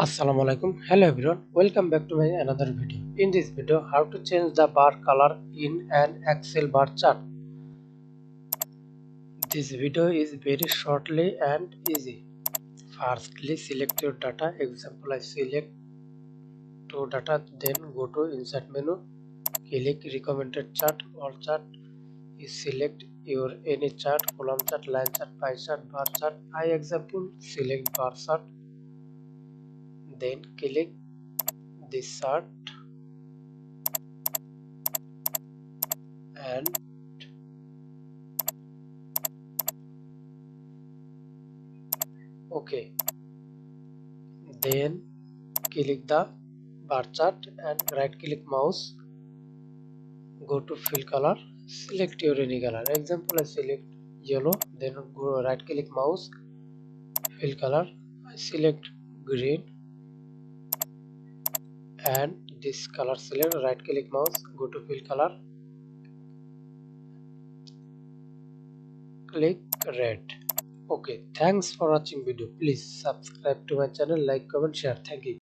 Assalamu alaikum. Hello everyone, welcome back to my another video. In this video, how to change the bar color in an Excel bar chart. This video is very shortly and easy. Firstly, select your data. Example, I select two data, then go to insert menu, click recommended chart or chart. You select your any chart, column chart, line chart, pie chart, bar chart. I example select bar chart, then click this chart and OK. Then click the bar chart and right click mouse, go to fill color, select your any color. Example, I select yellow, then go right click mouse, fill color, I select green, and this color select, right click mouse, go to fill color, click red. Okay, thanks for watching video. Please subscribe to my channel, like, comment, share. Thank you.